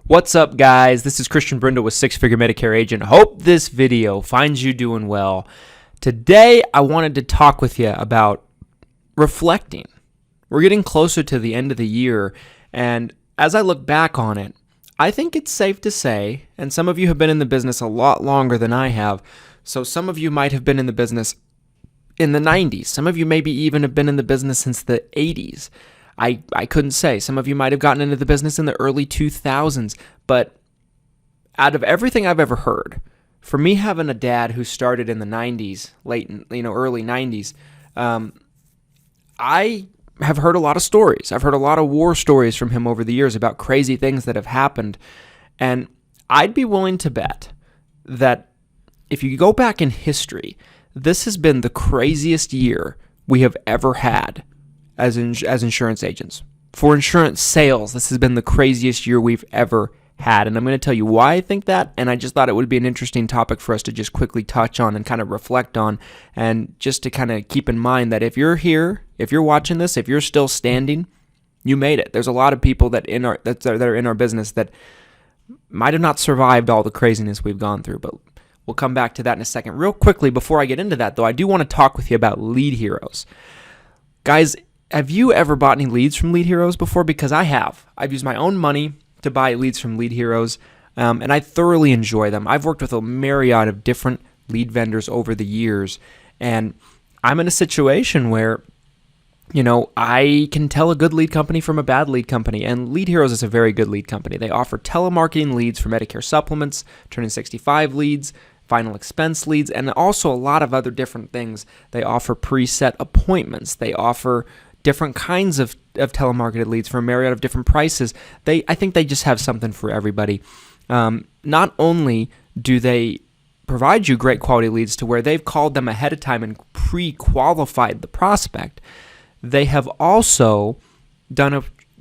What's up, guys? This is Christian Brindle with Six Figure Medicare Agent. Hope this video finds you doing well. Today, I wanted to talk with you about reflecting. We're getting closer to the end of the year, and as I look back on it, I think it's safe to say, and some of you have been in the business a lot longer than I have, so some of you might have been in the business in the 90s. Some of you maybe even have been in the business since the 80s. I couldn't say. Some of you might have gotten into the business in the early 2000s, but out of everything I've ever heard, for me having a dad who started in the 90s, early 90s, I have heard a lot of stories. I've heard a lot of war stories from him over the years about crazy things that have happened, and I'd be willing to bet that if you go back in history, this has been the craziest year we have ever had as insurance agents. For insurance sales, this has been the craziest year we've ever had. And I'm going to tell you why I think that, and I just thought it would be an interesting topic for us to just quickly touch on and kind of reflect on, and just to kind of keep in mind that if you're here, if you're watching this, if you're still standing, you made it. There's a lot of people that are in our business that might have not survived all the craziness we've gone through, but we'll come back to that in a second. Real quickly, before I get into that, though, I do want to talk with you about Lead Heroes. Guys, have you ever bought any leads from Lead Heroes before? Because I have. I've used my own money to buy leads from Lead Heroes, and I thoroughly enjoy them. I've worked with a myriad of different lead vendors over the years, and I'm in a situation where, I can tell a good lead company from a bad lead company, and Lead Heroes is a very good lead company. They offer telemarketing leads for Medicare supplements, Turning 65 leads, final expense leads, and also a lot of other different things. They offer preset appointments. They offer different kinds of telemarketed leads for a myriad of different prices. I think they just have something for everybody. Not only do they provide you great quality leads to where they've called them ahead of time and pre-qualified the prospect, they have also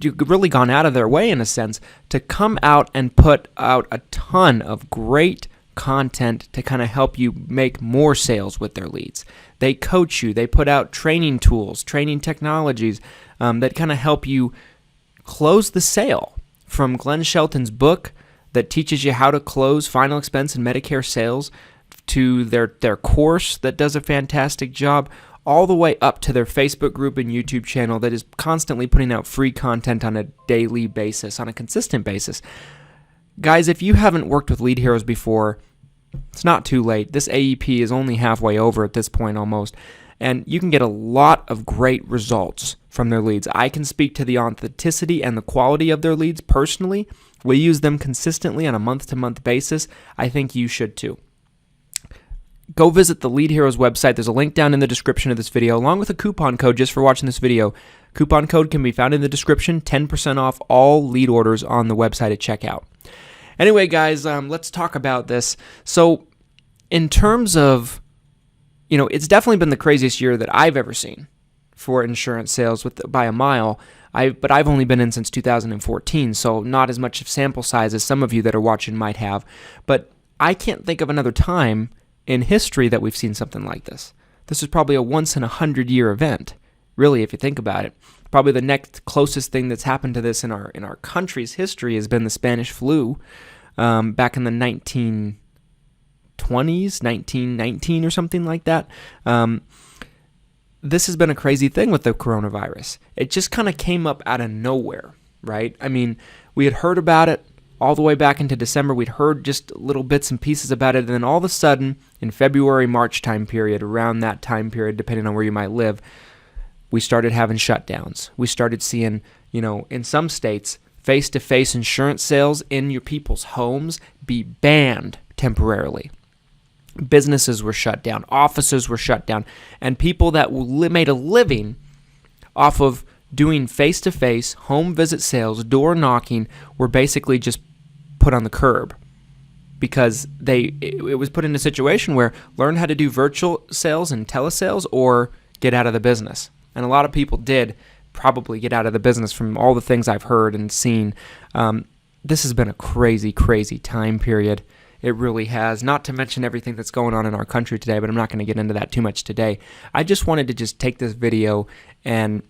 really gone out of their way, in a sense, to come out and put out a ton of great content to kind of help you make more sales with their leads. They coach you. They put out training tools, training technologies that kind of help you close the sale. From Glenn Shelton's book that teaches you how to close final expense and Medicare sales, to their course that does a fantastic job, all the way up to their Facebook group and YouTube channel that is constantly putting out free content on a daily basis, on a consistent basis. Guys, if you haven't worked with Lead Heroes before, it's not too late. This AEP is only halfway over at this point almost, and you can get a lot of great results from their leads. I can speak to the authenticity and the quality of their leads personally. We use them consistently on a month-to-month basis. I think you should too. Go visit the Lead Heroes website. There's a link down in the description of this video, along with a coupon code just for watching this video. Coupon code can be found in the description, 10% off all lead orders on the website at checkout. Anyway, guys, let's talk about this. So in terms of, it's definitely been the craziest year that I've ever seen for insurance sales by a mile. But I've only been in since 2014, so not as much of sample size as some of you that are watching might have. But I can't think of another time in history that we've seen something like this. This is probably a once-in-a-100-year event, really, if you think about it. Probably the next closest thing that's happened to this in our country's history has been the Spanish flu back in the 1920s, 1919 or something like that. This has been a crazy thing with the coronavirus. It just kind of came up out of nowhere, right? I mean, we had heard about it all the way back into December. We'd heard just little bits and pieces about it, and then all of a sudden, in February, March time period, around that time period, depending on where you might live, we started having shutdowns. We started seeing, in some states, face-to-face insurance sales in your people's homes be banned temporarily. Businesses were shut down. Offices were shut down. And people that made a living off of doing face-to-face home visit sales, door knocking, were basically just put on the curb, because it was put in a situation where learn how to do virtual sales and telesales or get out of the business. And a lot of people did probably get out of the business from all the things I've heard and seen. This has been a crazy, crazy time period. It really has, not to mention everything that's going on in our country today, but I'm not going to get into that too much today. I just wanted to just take this video and,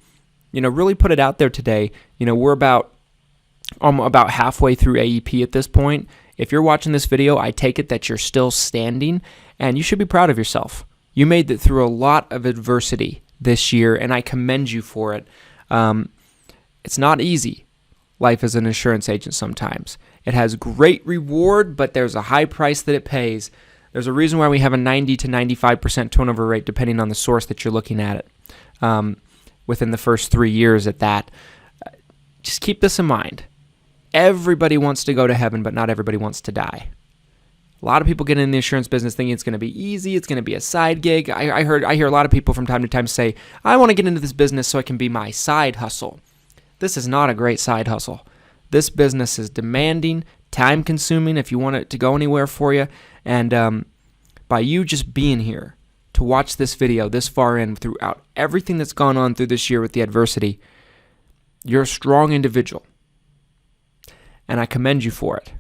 really put it out there today. We're about I'm about halfway through AEP at this point. If you're watching this video, I take it that you're still standing, and you should be proud of yourself. You made it through a lot of adversity this year, and I commend you for it. It's not easy, life as an insurance agent sometimes. It has great reward, but there's a high price that it pays. There's a reason why we have a 90 to 95% turnover rate, depending on the source that you're looking at it, within the first 3 years at that. Just keep this in mind. Everybody wants to go to heaven, but not everybody wants to die. A lot of people get in the insurance business thinking it's going to be easy, it's going to be a side gig. I hear a lot of people from time to time say, I want to get into this business so it can be my side hustle. This is not a great side hustle. This business is demanding, time-consuming if you want it to go anywhere for you. And by you just being here to watch this video this far in throughout everything that's gone on through this year with the adversity, you're a strong individual. And I commend you for it.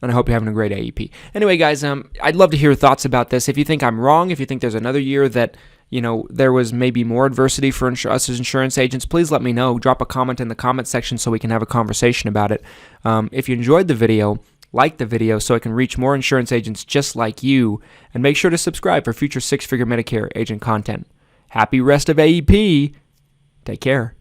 And I hope you're having a great AEP. Anyway, guys, I'd love to hear your thoughts about this. If you think I'm wrong, if you think there's another year that, there was maybe more adversity for us as insurance agents, please let me know. Drop a comment in the comment section so we can have a conversation about it. If you enjoyed the video, like the video so I can reach more insurance agents just like you. And make sure to subscribe for future six-figure Medicare agent content. Happy rest of AEP. Take care.